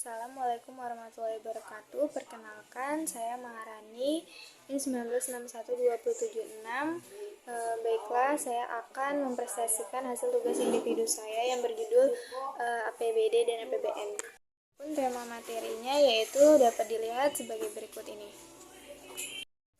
Assalamualaikum warahmatullahi wabarakatuh. Perkenalkan, saya Maharani. Ini 1961-276. Baiklah, saya akan mempresentasikan hasil tugas individu saya yang berjudul APBD dan APBN. Tema materinya yaitu dapat dilihat sebagai berikut ini.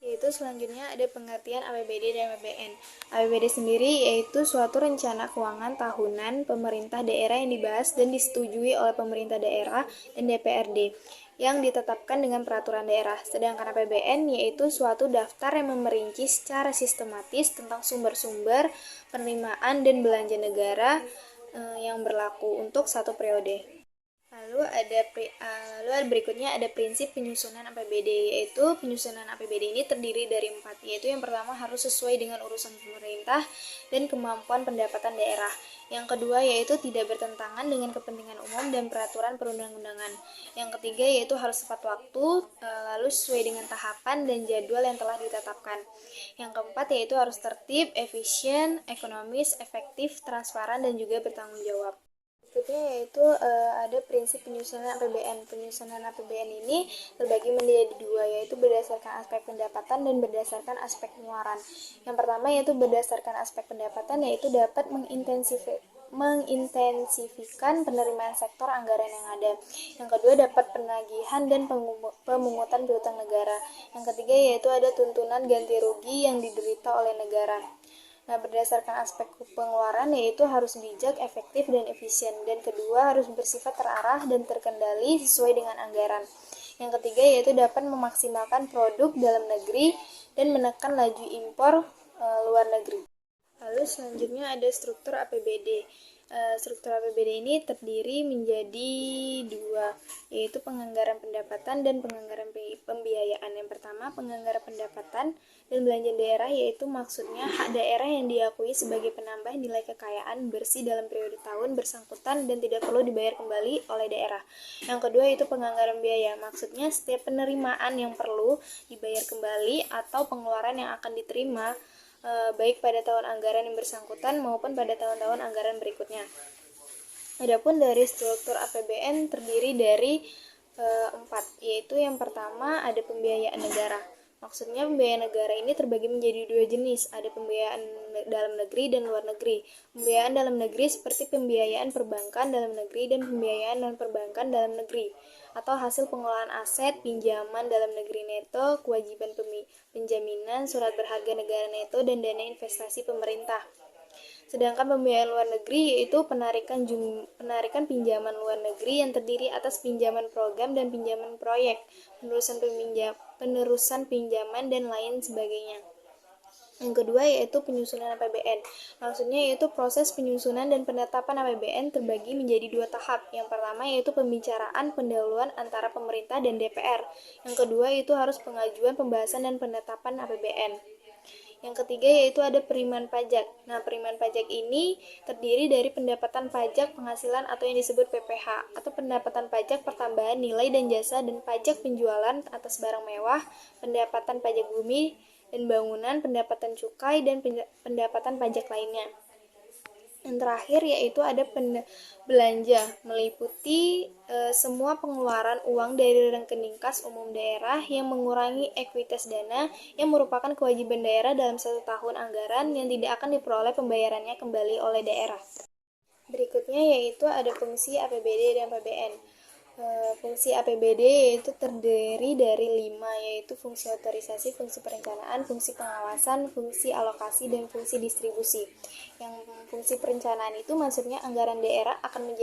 Yaitu selanjutnya ada pengertian APBD dan APBN. APBD sendiri yaitu suatu rencana keuangan tahunan pemerintah daerah yang dibahas dan disetujui oleh pemerintah daerah dan DPRD yang ditetapkan dengan peraturan daerah. Sedangkan APBN yaitu suatu daftar yang merinci secara sistematis tentang sumber-sumber penerimaan dan belanja negara yang berlaku untuk satu periode. Lalu berikutnya ada prinsip penyusunan APBD, yaitu penyusunan APBD ini terdiri dari 4, yaitu yang pertama harus sesuai dengan urusan pemerintah dan kemampuan pendapatan daerah. Yang kedua yaitu tidak bertentangan dengan kepentingan umum dan peraturan perundang-undangan. Yang ketiga yaitu harus tepat waktu, lalu sesuai dengan tahapan dan jadwal yang telah ditetapkan. Yang keempat yaitu harus tertib, efisien, ekonomis, efektif, transparan, dan juga bertanggung jawab. Berikutnya yaitu ada prinsip penyusunan APBN. Penyusunan APBN ini terbagi menjadi 2, yaitu berdasarkan aspek pendapatan dan berdasarkan aspek pengeluaran. Yang pertama yaitu berdasarkan aspek pendapatan, yaitu dapat mengintensifikan penerimaan sektor anggaran yang ada. Yang kedua dapat penagihan dan pemungutan piutang negara. Yang ketiga yaitu ada tuntunan ganti rugi yang diderita oleh negara. Nah, berdasarkan aspek pengeluaran yaitu harus bijak, efektif, dan efisien. Dan kedua harus bersifat terarah dan terkendali sesuai dengan anggaran. Yang ketiga yaitu dapat memaksimalkan produk dalam negeri dan menekan laju impor luar negeri. Lalu selanjutnya ada struktur APBD. Struktur APBD ini terdiri menjadi 2, yaitu penganggaran pendapatan dan penganggaran pembiayaan. Yang pertama, penganggaran pendapatan dan belanja daerah, yaitu maksudnya hak daerah yang diakui sebagai penambah nilai kekayaan bersih dalam periode tahun bersangkutan dan tidak perlu dibayar kembali oleh daerah. Yang kedua, itu penganggaran biaya. Maksudnya setiap penerimaan yang perlu dibayar kembali atau pengeluaran yang akan diterima baik pada tahun anggaran yang bersangkutan maupun pada tahun-tahun anggaran berikutnya. Adapun dari struktur APBN terdiri dari 4, yaitu yang pertama ada pembiayaan negara. Maksudnya pembiayaan negara ini terbagi menjadi 2 jenis, ada pembiayaan dalam negeri dan luar negeri. Pembiayaan dalam negeri seperti pembiayaan perbankan dalam negeri dan pembiayaan non-perbankan dalam negeri, atau hasil pengolahan aset, pinjaman dalam negeri neto, kewajiban penjaminan, surat berharga negara neto, dan dana investasi pemerintah. Sedangkan pembiayaan luar negeri yaitu penarikan pinjaman luar negeri yang terdiri atas pinjaman program dan pinjaman proyek, penerusan pinjaman, dan lain sebagainya. Yang kedua yaitu penyusunan APBN. Maksudnya yaitu proses penyusunan dan penetapan APBN terbagi menjadi 2 tahap. Yang pertama yaitu pembicaraan pendahuluan antara pemerintah dan DPR. Yang kedua yaitu harus pengajuan, pembahasan, dan penetapan APBN. Yang ketiga yaitu ada penerimaan pajak. Nah, penerimaan pajak ini terdiri dari pendapatan pajak penghasilan atau yang disebut PPH, atau pendapatan pajak pertambahan nilai dan jasa, dan pajak penjualan atas barang mewah, pendapatan pajak bumi dan bangunan, pendapatan cukai, dan pendapatan pajak lainnya. Yang terakhir yaitu ada belanja, meliputi semua pengeluaran uang dari rekening kas umum daerah yang mengurangi ekuitas dana yang merupakan kewajiban daerah dalam 1 tahun anggaran yang tidak akan diperoleh pembayarannya kembali oleh daerah. Berikutnya yaitu ada fungsi APBD dan APBN. Fungsi APBD yaitu terdiri dari 5, yaitu fungsi otorisasi, fungsi perencanaan, fungsi pengawasan, fungsi alokasi, dan fungsi distribusi. Yang fungsi perencanaan itu maksudnya anggaran daerah akan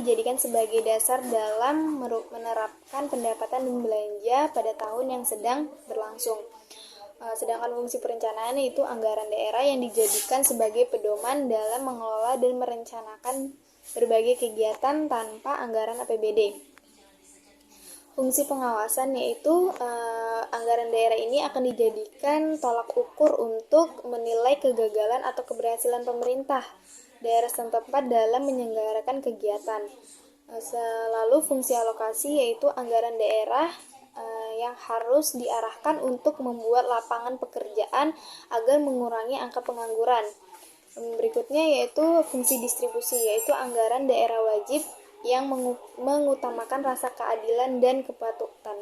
dijadikan sebagai dasar dalam menerapkan pendapatan dan belanja pada tahun yang sedang berlangsung. Sedangkan fungsi perencanaan itu anggaran daerah yang dijadikan sebagai pedoman dalam mengelola dan merencanakan berbagai kegiatan tanpa anggaran APBD. Fungsi pengawasan yaitu anggaran daerah ini akan dijadikan tolak ukur untuk menilai kegagalan atau keberhasilan pemerintah daerah setempat dalam menyelenggarakan kegiatan. Lalu fungsi alokasi yaitu anggaran daerah yang harus diarahkan untuk membuat lapangan pekerjaan agar mengurangi angka pengangguran. Berikutnya yaitu fungsi distribusi, yaitu anggaran daerah wajib yang mengutamakan rasa keadilan dan kepatutan.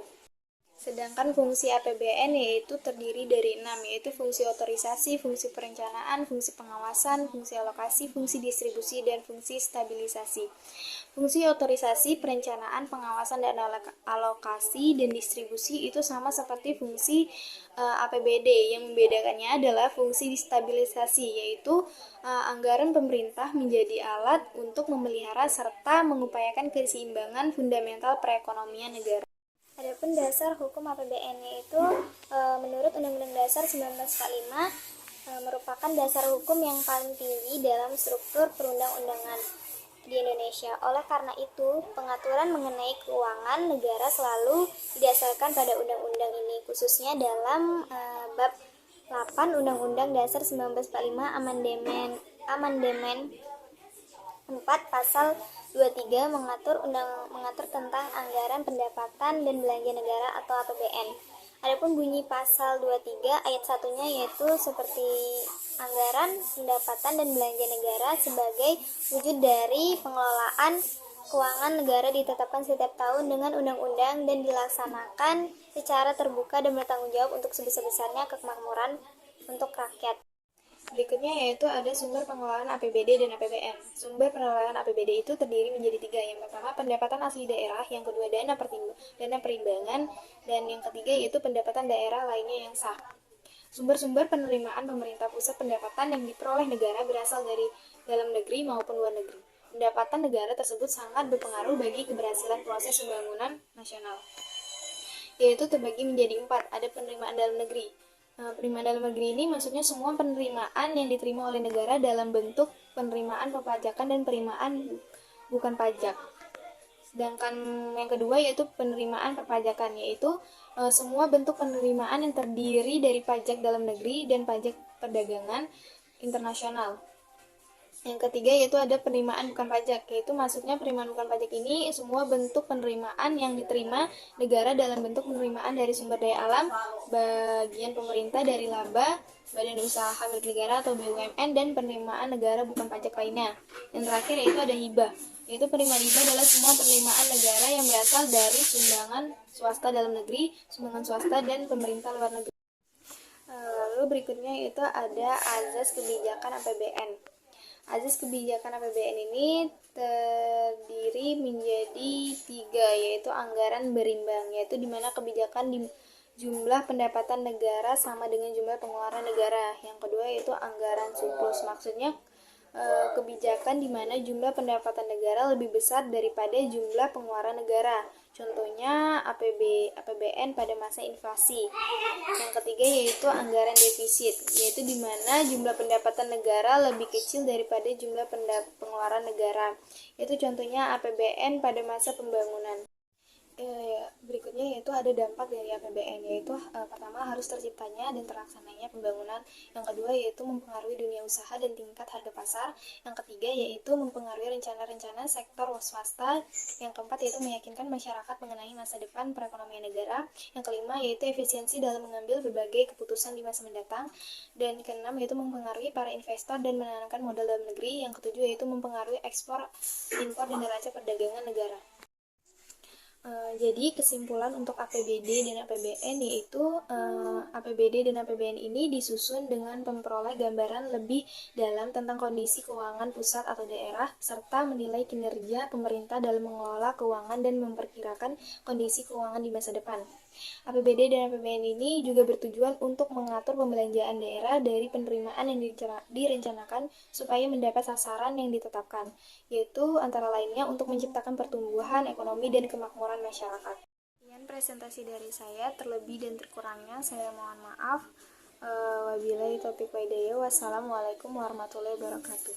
Sedangkan fungsi APBN yaitu terdiri dari 6, yaitu fungsi otorisasi, fungsi perencanaan, fungsi pengawasan, fungsi alokasi, fungsi distribusi, dan fungsi stabilisasi. Fungsi otorisasi, perencanaan, pengawasan, dan alokasi dan distribusi itu sama seperti fungsi APBD. Yang membedakannya adalah fungsi stabilisasi, yaitu anggaran pemerintah menjadi alat untuk memelihara serta mengupayakan keseimbangan fundamental perekonomian negara. Adapun dasar hukum APBN yaitu menurut Undang-Undang Dasar 1945 merupakan dasar hukum yang paling tinggi dalam struktur perundang-undangan di Indonesia. Oleh karena itu, pengaturan mengenai keuangan negara selalu didasarkan pada undang-undang ini, khususnya dalam bab 8 Undang-Undang Dasar 1945 Amandemen 4 pasal 23 mengatur tentang anggaran pendapatan dan belanja negara atau APBN. Adapun bunyi pasal 23 ayat 1-nya yaitu seperti anggaran pendapatan dan belanja negara sebagai wujud dari pengelolaan keuangan negara ditetapkan setiap tahun dengan undang-undang dan dilaksanakan secara terbuka dan bertanggung jawab untuk sebesar-besarnya kemakmuran untuk rakyat. Berikutnya yaitu ada sumber pengelolaan APBD dan APBN. Sumber pengelolaan APBD itu terdiri menjadi 3. Yang pertama, pendapatan asli daerah. Yang kedua, dana perimbangan. Dan yang ketiga yaitu pendapatan daerah lainnya yang sah. Sumber-sumber penerimaan pemerintah pusat pendapatan yang diperoleh negara berasal dari dalam negeri maupun luar negeri. Pendapatan negara tersebut sangat berpengaruh bagi keberhasilan proses pembangunan nasional. Yaitu terbagi menjadi 4. Ada penerimaan dalam negeri. Penerimaan dalam negeri ini maksudnya semua penerimaan yang diterima oleh negara dalam bentuk penerimaan perpajakan dan penerimaan bukan pajak. Sedangkan yang kedua yaitu penerimaan perpajakan, yaitu semua bentuk penerimaan yang terdiri dari pajak dalam negeri dan pajak perdagangan internasional. Yang ketiga yaitu ada penerimaan bukan pajak, yaitu maksudnya penerimaan bukan pajak ini semua bentuk penerimaan yang diterima negara dalam bentuk penerimaan dari sumber daya alam, bagian pemerintah dari laba, badan usaha milik negara atau BUMN, dan penerimaan negara bukan pajak lainnya. Yang terakhir yaitu ada hibah, yaitu penerimaan hibah adalah semua penerimaan negara yang berasal dari sumbangan swasta dalam negeri, sumbangan swasta, dan pemerintah luar negeri. Lalu berikutnya itu ada azas kebijakan APBN. Azas kebijakan APBN ini terdiri menjadi 3, yaitu anggaran berimbang, yaitu di mana kebijakan di jumlah pendapatan negara sama dengan jumlah pengeluaran negara. Yang kedua yaitu anggaran surplus, maksudnya kebijakan di mana jumlah pendapatan negara lebih besar daripada jumlah pengeluaran negara. Contohnya APBN pada masa inflasi. Yang ketiga yaitu anggaran defisit, yaitu di mana jumlah pendapatan negara lebih kecil daripada jumlah pengeluaran negara. Itu contohnya APBN pada masa pembangunan. Berikutnya yaitu ada dampak dari APBN, yaitu pertama harus terciptanya dan terlaksananya pembangunan. Yang kedua yaitu mempengaruhi dunia usaha dan tingkat harga pasar. Yang ketiga yaitu mempengaruhi rencana-rencana sektor swasta. Yang keempat yaitu meyakinkan masyarakat mengenai masa depan perekonomian negara. Yang kelima yaitu efisiensi dalam mengambil berbagai keputusan di masa mendatang. Dan keenam yaitu mempengaruhi para investor dan menanamkan modal dalam negeri. Yang ketujuh yaitu mempengaruhi ekspor, impor, dan neraca perdagangan negara. Jadi kesimpulan untuk APBD dan APBN yaitu APBD dan APBN ini disusun dengan memperoleh gambaran lebih dalam tentang kondisi keuangan pusat atau daerah serta menilai kinerja pemerintah dalam mengelola keuangan dan memperkirakan kondisi keuangan di masa depan. APBD dan APBN ini juga bertujuan untuk mengatur pembelanjaan daerah dari penerimaan yang direncanakan supaya mendapat sasaran yang ditetapkan, yaitu antara lainnya untuk menciptakan pertumbuhan ekonomi dan kemakmuran masyarakat. Sekian presentasi dari saya, terlebih dan terkurangnya saya mohon maaf. Wabillahi taufiq wa hidayah. Wassalamualaikum warahmatullahi wabarakatuh.